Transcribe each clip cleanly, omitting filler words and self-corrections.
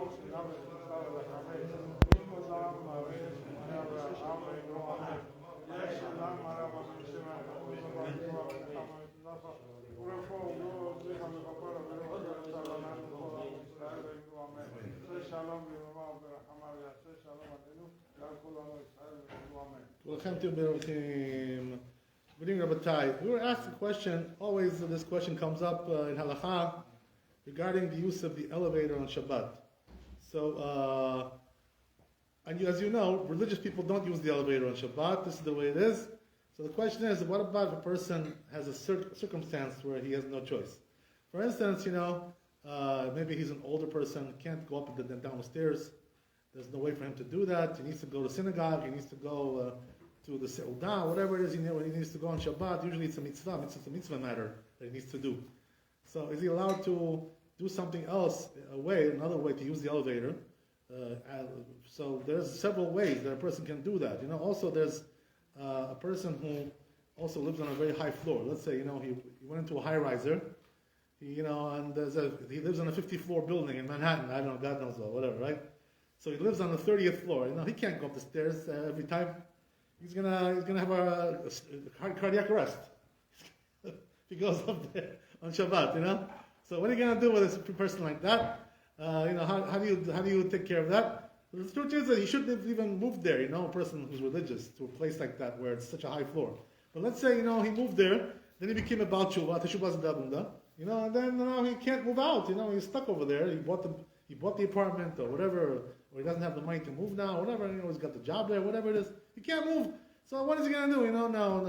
Rabbi, we were asked a question, always this question comes up in Halakha regarding the use of the elevator on Shabbat. So, as you know, religious people don't use the elevator on Shabbat. This is the way it is. So the question is, what about if a person has a circumstance where he has no choice? For instance, maybe he's an older person, can't go up and down the stairs. There's no way for him to do that. He needs to go to synagogue. He needs to go to the Seudah, whatever it is he needs to go on Shabbat. Usually it's a mitzvah. It's a mitzvah matter that he needs to do. So is he allowed to do something else, another way to use the elevator? So there's several ways that a person can do that. Also there's a person who also lives on a very high floor. Let's say, he went into a high-riser, and he lives on a 50-floor building in Manhattan. I don't know, God knows what, whatever, right? So he lives on the 30th floor. He can't go up the stairs every time. He's gonna have a cardiac arrest if he goes up there on Shabbat. So what are you gonna do with a person like that? How do you take care of that? The truth is that he shouldn't have even moved there. A person who's religious to a place like that where it's such a high floor. But let's say he moved there, then he became a Baal Tshuva, Teshuvah Zedabunda, and then he can't move out. He's stuck over there. He bought the apartment or whatever. Or he doesn't have the money to move now, whatever, he's got the job there, whatever it is. He can't move. So what is he going to do? Now,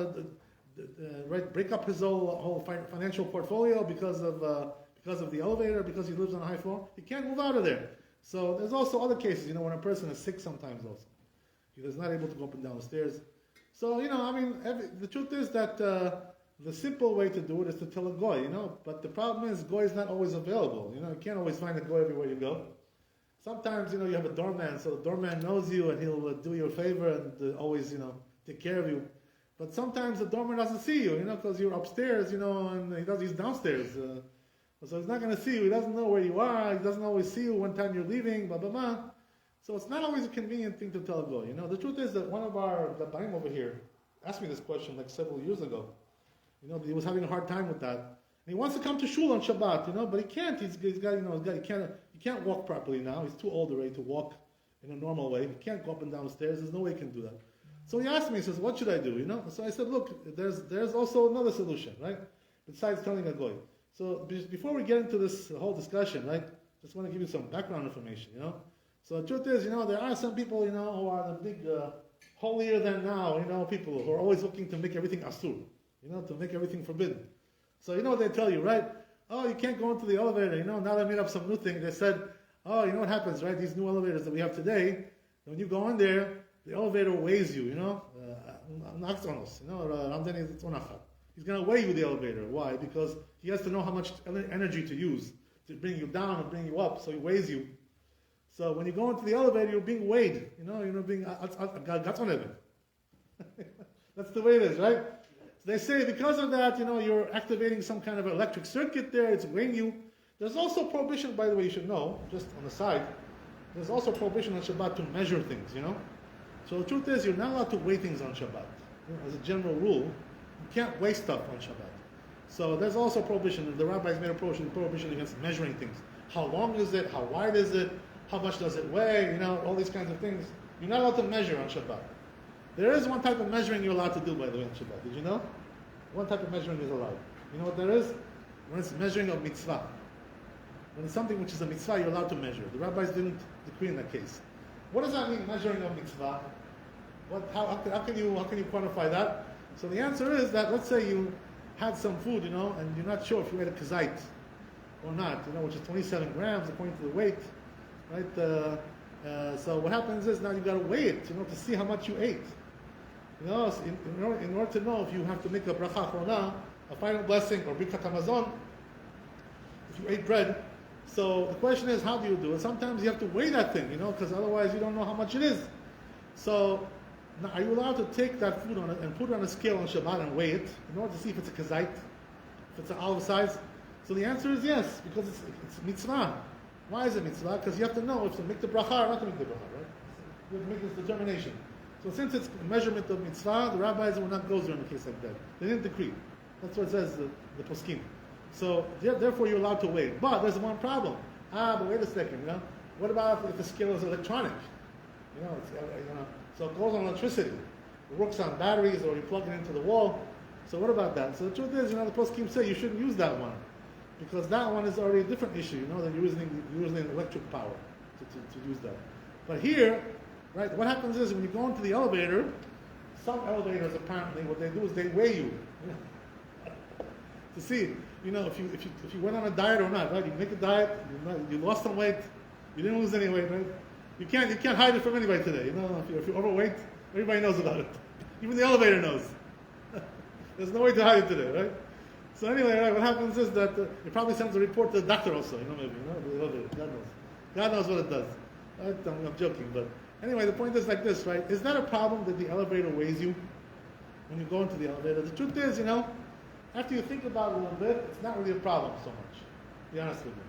break up his whole financial portfolio because of the elevator, because he lives on a high floor? He can't move out of there. So there's also other cases, when a person is sick sometimes also. He is not able to go up and down the stairs. So, the truth is that the simple way to do it is to tell a goy, But the problem is, goy is not always available. You can't always find a goy everywhere you go. Sometimes, you have a doorman, so the doorman knows you and he'll do you a favor and always, take care of you. But sometimes the doorman doesn't see you, because you're upstairs, and he's downstairs. So he's not going to see you. He doesn't know where you are. He doesn't always see you one time you're leaving, blah, blah, blah. So it's not always a convenient thing to tell a goy. The truth is that one of our Rabbi over here asked me this question like several years ago. He was having a hard time with that. He wants to come to shul on Shabbat, but he can't. He can't walk properly now. He's too old already to walk in a normal way. He can't go up and down the stairs. There's no way he can do that. So he asked me, he says, what should I do, So I said, look, there's also another solution, right? Besides telling a goy. So before we get into this whole discussion, right, just want to give you some background information, So the truth is, there are some people, who are the big, holier than now, people who are always looking to make everything asur, to make everything forbidden. So you know what they tell you, right? Oh, you can't go into the elevator. Now they made up some new thing. They said, oh, you know what happens, right? These new elevators that we have today, when you go in there, the elevator weighs you, He's going to weigh you, the elevator. Why? Because he has to know how much energy to use to bring you down and bring you up, so he weighs you. So when you go into the elevator, you're being weighed. You're being That's the way it is, right? They say because of that, you're activating some kind of electric circuit there, it's weighing you. There's also prohibition, by the way, you should know, just on the side, there's also prohibition on Shabbat to measure things, So the truth is, you're not allowed to weigh things on Shabbat. As a general rule, you can't weigh stuff on Shabbat. So there's also prohibition, the rabbis made a prohibition against measuring things. How long is it? How wide is it? How much does it weigh? All these kinds of things. You're not allowed to measure on Shabbat. There is one type of measuring you're allowed to do, by the way, on Shabbat. Did you know? One type of measuring is allowed. You know what there is? When it's measuring of mitzvah. When it's something which is a mitzvah, you're allowed to measure. The rabbis didn't decree in that case. What does that mean, measuring of mitzvah? How can you quantify that? So the answer is that, let's say you had some food, and you're not sure if you ate a kazait or not, which is 27 grams according to the weight, right? So what happens is now you've got to weigh it, to see how much you ate. In order to know if you have to make a bracha achrona, a final blessing, or birkat hamazon, if you ate bread. So the question is, how do you do it? Sometimes you have to weigh that thing, because otherwise you don't know how much it is. So now, are you allowed to take that food and put it on a scale on Shabbat and weigh it in order to see if it's a kazait, if it's an olive size? So the answer is yes, because it's mitzvah. Why is it mitzvah? Because you have to know if to make the bracha or not to make the bracha, right? You have to make this determination. So since it's a measurement of mitzvah, the rabbis will not go there in a case like that. They didn't decree. That's what it says, the poskim. So therefore you're allowed to wait. But there's one problem. But wait a second, what about if the scale is electronic? So it goes on electricity. It works on batteries or you plug it into the wall. So what about that? So the truth is, the poskim say you shouldn't use that one. Because that one is already a different issue, that you're using electric power to use that. But here, right, what happens is when you go into the elevator, some elevators apparently, what they do is they weigh you. To see, if you went on a diet or not, right? You make a diet, you lost some weight, you didn't lose any weight, right? You can't hide it from anybody today. If you're overweight, everybody knows about it. Even the elevator knows. There's no way to hide it today, right? So anyway, right, what happens is that it probably sends a report to the doctor also, maybe, the elevator. God knows. God knows what it does. Right? I'm joking, but anyway, the point is like this, right? Is that a problem that the elevator weighs you when you go into the elevator? The truth is, after you think about it a little bit, it's not really a problem so much, to be honest with you.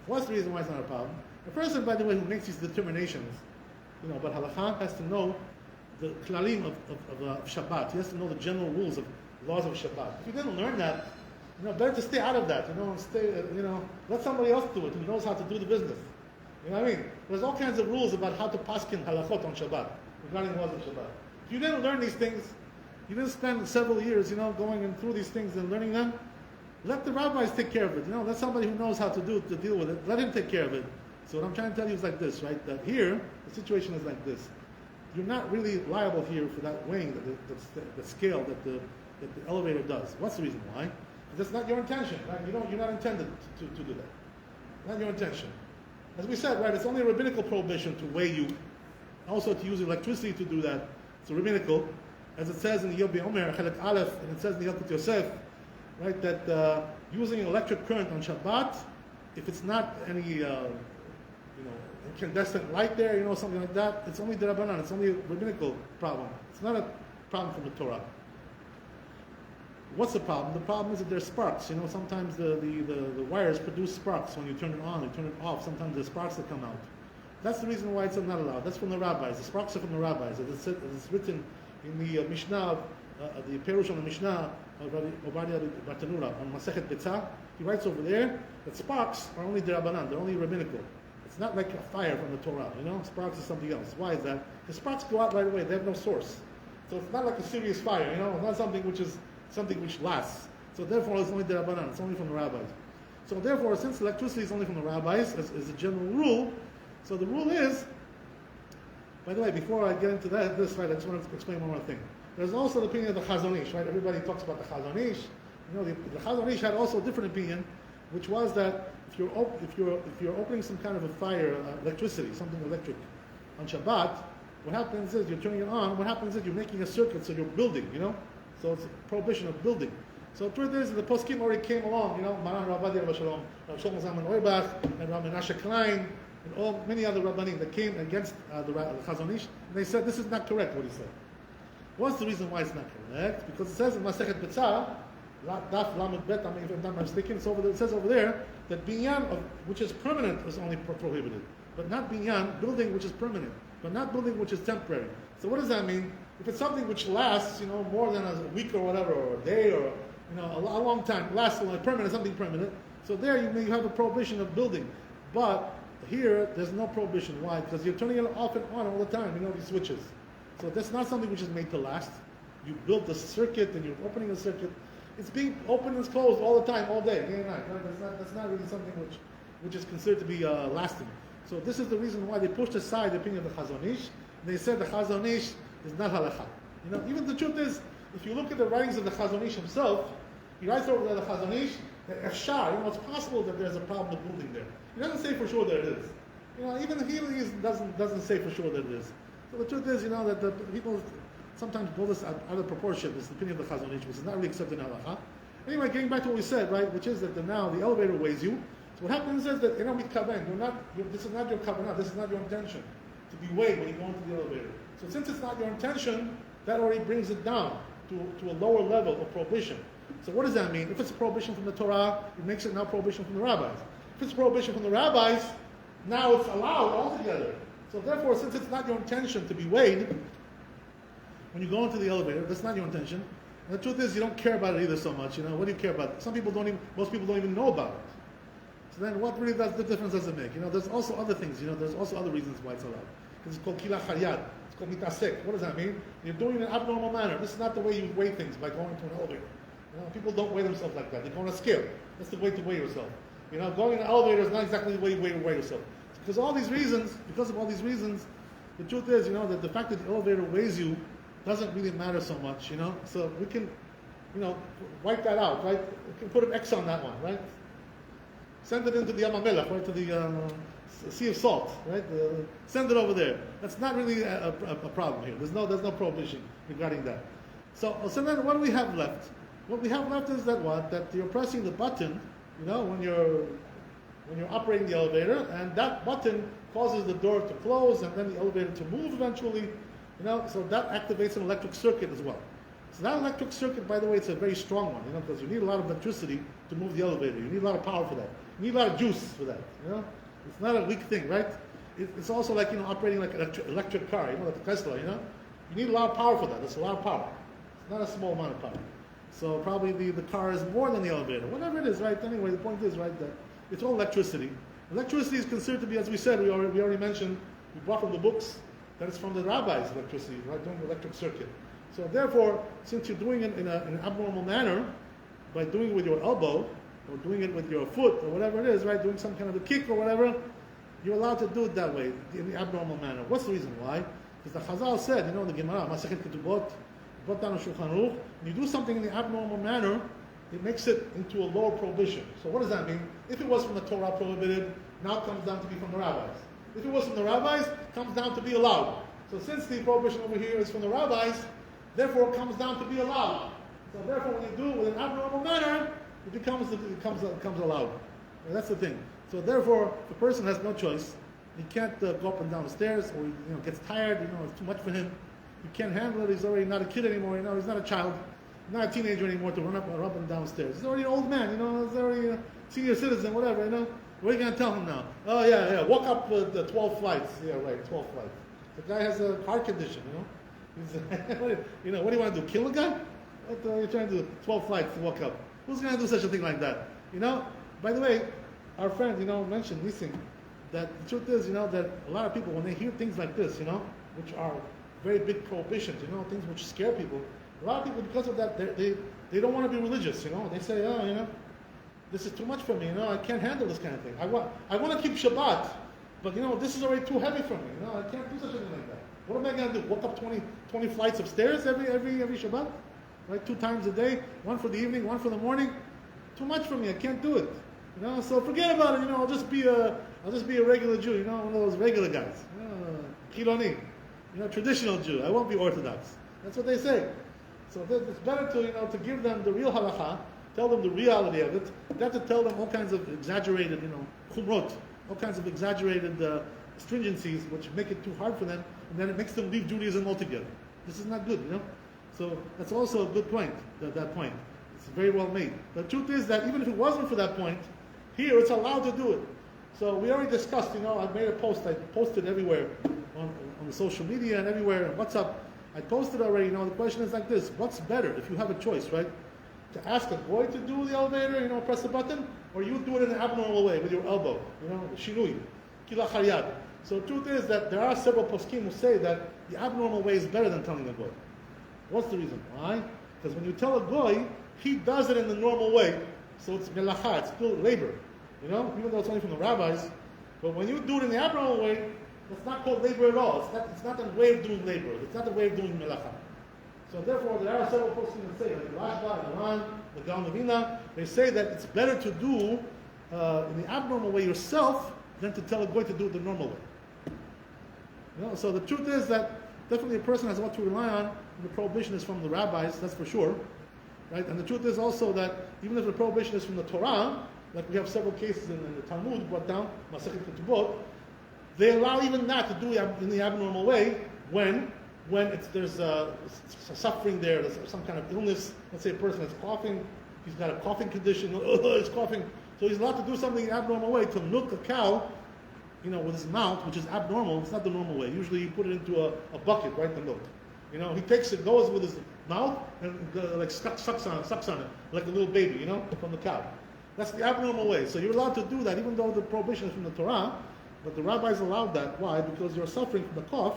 What's the reason why it's not a problem? The person, by the way, who makes these determinations, about halakha has to know the klalim of Shabbat. He has to know the general rules of laws of Shabbat. If you didn't learn that, better to stay out of that, and stay, let somebody else do it who knows how to do the business. You know what I mean? There's all kinds of rules about how to paskin halachot on Shabbat, regarding laws of Shabbat. If you didn't learn these things, you didn't spend several years, going and through these things and learning them, let the rabbis take care of it. Let somebody who knows how to deal with it, let him take care of it. So what I'm trying to tell you is like this, right? That here, the situation is like this. You're not really liable here for that weighing, the scale that the elevator does. What's the reason why? Because that's not your intention, right? You're not intended to do that. Not your intention. As we said, right, it's only a rabbinical prohibition to weigh you. Also to use electricity to do that. It's a rabbinical. As it says in the Yob Omer, Chelek Aleph, and it says in the Yalkut Yosef, right, that using electric current on Shabbat, if it's not any, incandescent light there, something like that, it's only derabanan, it's only a rabbinical problem. It's not a problem from the Torah. What's the problem? The problem is that there's sparks. Sometimes the wires produce sparks when you turn it on, you turn it off. Sometimes there's sparks that come out. That's the reason why it's not allowed. That's from the rabbis. The sparks are from the rabbis. As it's written in the Mishnah, the Perush on the Mishnah of Rabbi Obadiah Bartanura on Masechet Betzah. He writes over there that sparks are only derabanan. They're only rabbinical. It's not like a fire from the Torah. Sparks is something else. Why is that? The sparks go out right away. They have no source. So it's not like a serious fire. It's not something which lasts. So therefore, it's only derabanan. It's only from the rabbis. So therefore, since electricity is only from the rabbis, as a general rule, so the rule is, by the way, before I get into this, right, I just want to explain one more thing. There's also the opinion of the Chazon Ish, right? Everybody talks about the Chazon Ish. The Chazon Ish had also a different opinion, which was that if you're opening some kind of a fire, electricity, something electric, on Shabbat, what happens is you're turning it on. What happens is you're making a circuit, so you're building, So it's a prohibition of building. So the truth is, the poskim already came along, Maran Rabbi Shalom, Rav Shlomo Zalman Auerbach, and Rabbi Menashe Klein, and many other rabbanim that came against the Chazon Ish, and they said this is not correct what he said. What's the reason why it's not correct? Because it says in Masechet Betzah, Daf Lamed Bet, if I'm not mistaken, it says over there that binyan, which is permanent, is only prohibited, but not binyan, building which is permanent, but not building which is temporary. So what does that mean? If it's something which lasts, more than a week or whatever, or a day, or a long time, lasts like permanent, something permanent. So there you have a prohibition of building, but here there's no prohibition. Why? Because you're turning it off and on all the time. These switches. So that's not something which is made to last. You built the circuit and you're opening a circuit. It's being opened and closed all the time, all day, day and night. Right? That's not really something which is considered to be lasting. So this is the reason why they pushed aside the opinion of the Chazon Ish. They said the Chazon Ish is not halakha. Even the truth is, if you look at the writings of the Chazon Ish himself, he writes over there the Chazon Ish that Efshar, it's possible that there's a problem with building there. He doesn't say for sure that it is. Even he doesn't say for sure that it is. So the truth is, that the people sometimes blow this out of proportion. This is the opinion of the Chazon Ish, which is not really accepted in halakha. Anyway, getting back to what we said, right, which is that now the elevator weighs you. So what happens is that this is not your kavanah, this is not your intention to be weighed when you go into the elevator. So since it's not your intention, that already brings it down to a lower level of prohibition. So what does that mean? If it's a prohibition from the Torah, it makes it now prohibition from the rabbis. If it's prohibition from the rabbis, Now it's allowed altogether. So therefore, since it's not your intention to be weighed, when you go into the elevator, that's not your intention. And the truth is, you don't care about it either so much. What do you care about? Most people don't even know about it. So then what really the difference does it make? There's also other things, there's also other reasons why it's allowed. Because it's called kila charyad. It's called mitasek. What does that mean? You're doing it in an abnormal manner. This is not the way you weigh things, by going to an elevator. People don't weigh themselves like that. They go on a scale. That's the way to weigh yourself. Going in an elevator is not exactly the way you weigh yourself. Because of all these reasons, the truth is, that the fact that the elevator weighs you doesn't really matter so much, So we can, wipe that out, right? We can put an X on that one, right? Send it into the Yam HaMelech, right? To the Sea of Salt, right? Send it over there. That's not really a problem here. There's no prohibition regarding that. So then what do we have left? What we have left is that you're pressing the button, when you're operating the elevator, and that button causes the door to close and then the elevator to move eventually, so that activates an electric circuit as well. So that electric circuit, by the way, it's a very strong one, because you need a lot of electricity to move the elevator. You need a lot of power for that. You need a lot of juice for that, It's not a weak thing, right? It's also like, operating like an electric car, like a Tesla, You need a lot of power for that. That's a lot of power. It's not a small amount of power. So probably the car is more than the elevator. Whatever it is, right? Anyway, the point is, right, that it's all electricity. Electricity is considered to be, as we said, we already mentioned, we brought from the books, that it's from the rabbis' electricity, right, doing the electric circuit. So therefore, since you're doing it in an abnormal manner, by doing it with your elbow, or doing it with your foot, or whatever it is, right, doing some kind of a kick or whatever, you're allowed to do it that way, in the abnormal manner. What's the reason why? Because the Chazal said, the Gemara, Masechet Ketubot, when you do something in the abnormal manner, it makes it into a lower prohibition. So what does that mean? If it was from the Torah prohibited, now it comes down to be from the rabbis. If it was from the rabbis, it comes down to be allowed. So since the prohibition over here is from the rabbis, therefore it comes down to be allowed. So therefore when you do it with an abnormal manner, it becomes allowed. And that's the thing. So therefore, the person has no choice. He can't go up and down the stairs, or he gets tired, it's too much for him. He can't handle it. He's already not a kid anymore. He's not a child, not a teenager anymore to run up and downstairs. He's already an old man. He's already a senior citizen, whatever. What are you going to tell him now? Oh yeah, walk up the 12 flights. Yeah, right, 12 flights. The guy has a heart condition. He's, what do you want to do? Kill a guy? What are you trying to do? 12 flights to walk up. Who's going to do such a thing like that? By the way, our friend, mentioned Nissim, that the truth is, that a lot of people, when they hear things like this, which are very big prohibitions, things which scare people. A lot of people, because of that, they don't want to be religious, They say, this is too much for me, I can't handle this kind of thing. I want to keep Shabbat, but this is already too heavy for me, I can't do such a thing like that. What am I going to do? Walk up 20 flights of stairs every Shabbat? Right? 2 times a day, one for the evening, one for the morning? Too much for me, I can't do it. So forget about it, I'll just be a regular Jew, one of those regular guys. Chiloni. Traditional Jew. I won't be Orthodox. That's what they say. So it's better to give them the real halacha, tell them the reality of it, than to tell them all kinds of exaggerated, chumrot, all kinds of exaggerated stringencies, which make it too hard for them, and then it makes them leave Judaism altogether. This is not good, So that's also a good point, that point. It's very well made. The truth is that even if it wasn't for that point, here it's allowed to do it. So we already discussed, I made a post, I posted everywhere on the social media and everywhere, WhatsApp. I posted already, the question is like this: what's better if you have a choice, right? To ask a boy to do the elevator, press the button, or you do it in an abnormal way with your elbow, shinui, kila charyad. So the truth is that there are several poskim who say that the abnormal way is better than telling a boy. What's the reason? Why? Because when you tell a boy, he does it in the normal way, so it's melacha, it's still labor, even though it's only from the rabbis. But when you do it in the abnormal way, it's not called labor at all. It's not a way of doing labor. It's not a way of doing melacha. So therefore, there are several poskim that say, like Rashba, Iran, the Gaon Levina, they say that it's better to do in the abnormal way yourself than to tell a boy to do it the normal way. So the truth is that definitely a person has what to rely on. The prohibition is from the rabbis, that's for sure, right? And the truth is also that even if the prohibition is from the Torah, like we have several cases in the Talmud brought down, Masechet Ketubot, they allow even that to do in the abnormal way when there's suffering there, there's some kind of illness. Let's say a person is coughing, he's got a coughing condition, he's coughing, so he's allowed to do something in an abnormal way to milk a cow with his mouth, which is abnormal. It's not the normal way. Usually you put it into a bucket, right, the milk. He takes it, goes with his mouth, and like sucks on it, like a little baby, from the cow. That's the abnormal way. So you're allowed to do that, even though the prohibition is from the Torah, but the rabbis allowed that. Why? Because you're suffering from the cough.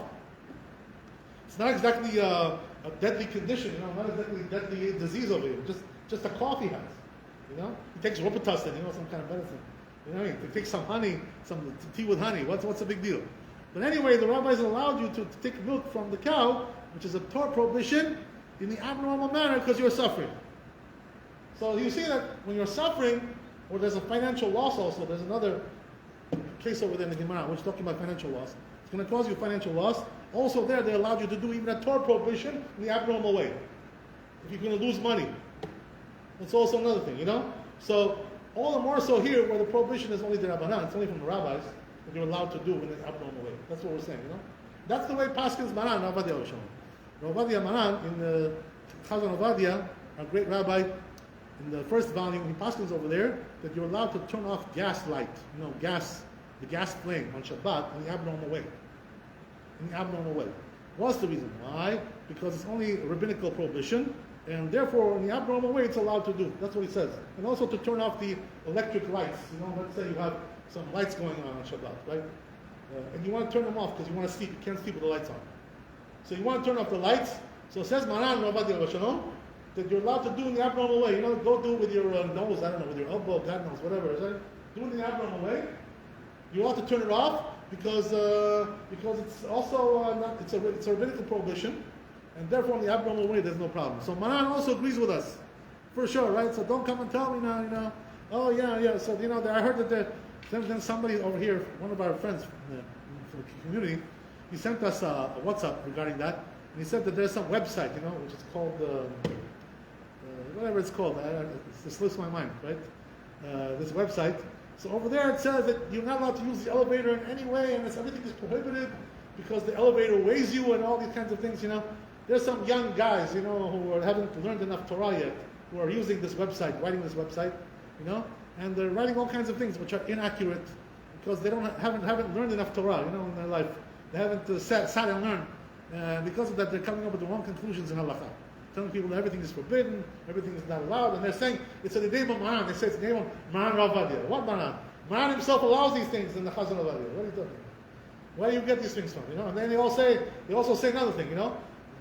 It's not exactly a deadly condition, not exactly a deadly disease over here. Just a cough he has. He takes Robitussin, some kind of medicine. He takes some honey, some tea with honey. What's the big deal? But anyway, the rabbis allowed you to take milk from the cow, which is a Torah prohibition, in the abnormal manner because you're suffering. So you see that when you're suffering, or there's a financial loss also, there's another case over there in the Gemara, which is talking about financial loss. It's going to cause you financial loss. Also there, they allowed you to do even a Torah prohibition in the abnormal way. If you're going to lose money. That's also another thing, So, all the more so here, where the prohibition is only the Rabbanan, it's only from the rabbis, that you're allowed to do in an abnormal way. That's what we're saying, That's the way Paskins Maran, Rav Ovadia Roshon. Rav Ovadia Maran, in the Chazon Ovadia, our great rabbi, in the first volume, he Paskins over there, that you're allowed to turn off gas light, the gas flame on Shabbat in the abnormal way. In the abnormal way. What's the reason? Why? Because it's only a rabbinical prohibition, and therefore, in the abnormal way, it's allowed to do. That's what he says. And also to turn off the electric lights. Let's say you have some lights going on Shabbat, right? And you want to turn them off because you want to sleep. You can't sleep with the lights on. So you want to turn off the lights. So it says, Maran Rav Ovadia Roshon, that you're allowed to do in the abnormal way. Go do it with your nose, I don't know, with your elbow, God knows, whatever. Do it in the abnormal way. You ought to turn it off because it's also it's a rabbinical prohibition. And therefore, in the abnormal way, there's no problem. So Maran also agrees with us, for sure, right? So don't come and tell me now, oh yeah. So I heard that then somebody over here, one of our friends from the community, he sent us a WhatsApp regarding that, and he said that there's some website, which is called whatever it's called. It just slips my mind, right? This website. So over there it says that you're not allowed to use the elevator in any way, and everything is prohibited because the elevator weighs you and all these kinds of things, There's some young guys, who haven't learned enough Torah yet, who are using this website, writing this website, and they're writing all kinds of things which are inaccurate because they haven't learned enough Torah, in their life. They haven't sat and learned. Because of that, they're coming up with the wrong conclusions in halakha. Telling people that everything is forbidden, everything is not allowed, and they're saying it's in the name of Maran. They say it's in the name of Maran Rav Ovadia. What Maran? Maran himself allows these things in the Chazon Ovadia. What are you talking about? Where do you get these things from? And then they also say another thing, The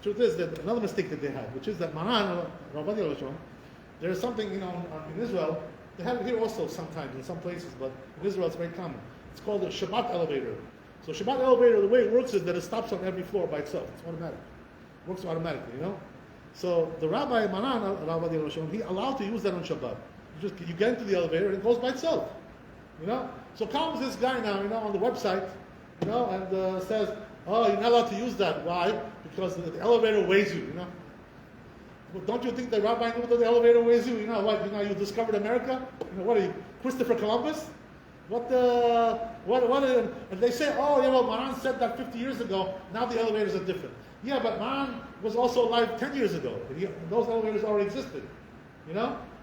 truth is that another mistake that they had, which is that Maran, Rav Ovadia Roshon, there is something, in Israel, they have it here also sometimes in some places, but in Israel it's very common. It's called a Shabbat elevator. So Shabbat elevator, the way it works is that it stops on every floor by itself. It's automatic. It works automatically, So the Rabbi Maran, Rav Ovadia Roshon, he allowed to use that on Shabbat. You get into the elevator and it goes by itself. So comes this guy now, on the website, and says, oh, you're not allowed to use that. Why? Because the elevator weighs you, Well, don't you think the rabbi knew that the elevator weighs you? You discovered America? What are you, Christopher Columbus? And they say, oh, yeah, well, Maran said that 50 years ago, now the elevators are different. Yeah, but Maran was also alive 10 years ago. And those elevators already existed,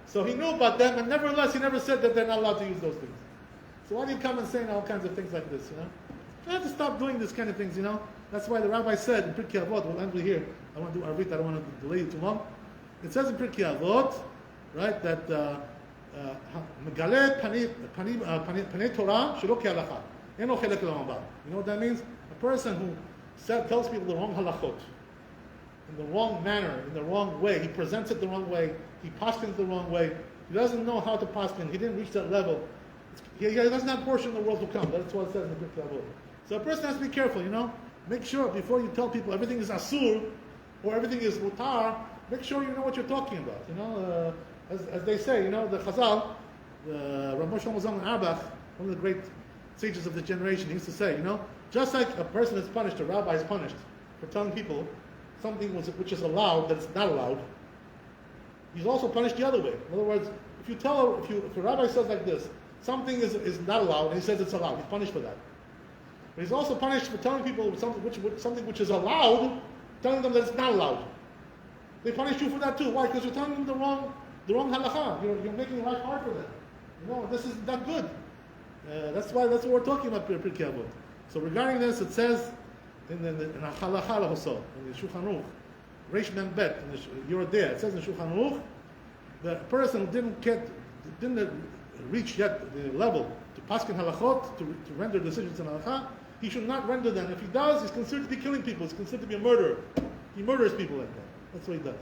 So he knew about them, and nevertheless, he never said that they're not allowed to use those things. So why do you come and say all kinds of things like this, You have to stop doing this kind of things, That's why the rabbi said in Pirkei Avot, we'll end here. I want to do Arvit, I don't want to delay you too long. It says in Pirkei Avot, right, that Megale Panei Torah Shelo Ke'alacha. Eno Chelek L'Olam Haba. You know what that means? A person who tells people the wrong halachot, in the wrong manner, in the wrong way. He presents it the wrong way. He paskins the wrong way. He doesn't know how to paskin. He didn't reach that level. He doesn't have portion of the world to come. That's what it says in the Pirkei Avot. So a person has to be careful, Make sure before you tell people everything is asur or everything is mutar, make sure you know what you're talking about. As they say, the Chazal, Rabbi Shlomo Zalman Auerbach, one of the great sages of the generation, he used to say, just like a person is punished, a rabbi is punished for telling people something which is allowed that it's not allowed, he's also punished the other way. In other words, if a rabbi says like this, something is not allowed, and he says it's allowed, he's punished for that. But he's also punished for telling people something which is allowed, telling them that it's not allowed. They punish you for that too. Why? Because you're telling them the wrong halakha. You're making life hard for them. This is not good. That's what we're talking about Pirkei Avot. So regarding this, it says in Halacha also in the Shulchan Aruch, Reish Mem Bet, you're there. It says in Shulchan Aruch, the person who didn't reach yet the level to paskin halachot, to render decisions in halacha, he should not render them. If he does, he's considered to be killing people. He's considered to be a murderer. He murders people like that. That's what he does.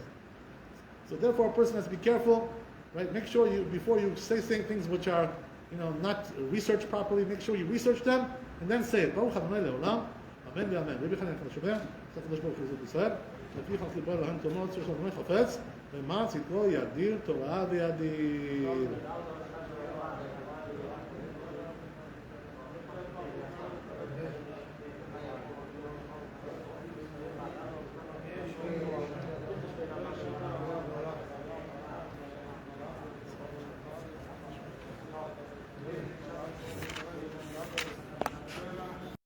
So therefore, a person has to be careful, right? Make sure before you say things which are, not researched properly, make sure you research them and then say it. Baruch Adonai le'olam. Amen ve'amen. Rabbi Chanan Chashobeh, Tzaddik Baruch Hu Yisrael, לפיכך ליבו אלוהים תומות, שיש לו חפץ, ומעש יתרו ידיר תורה וידיר.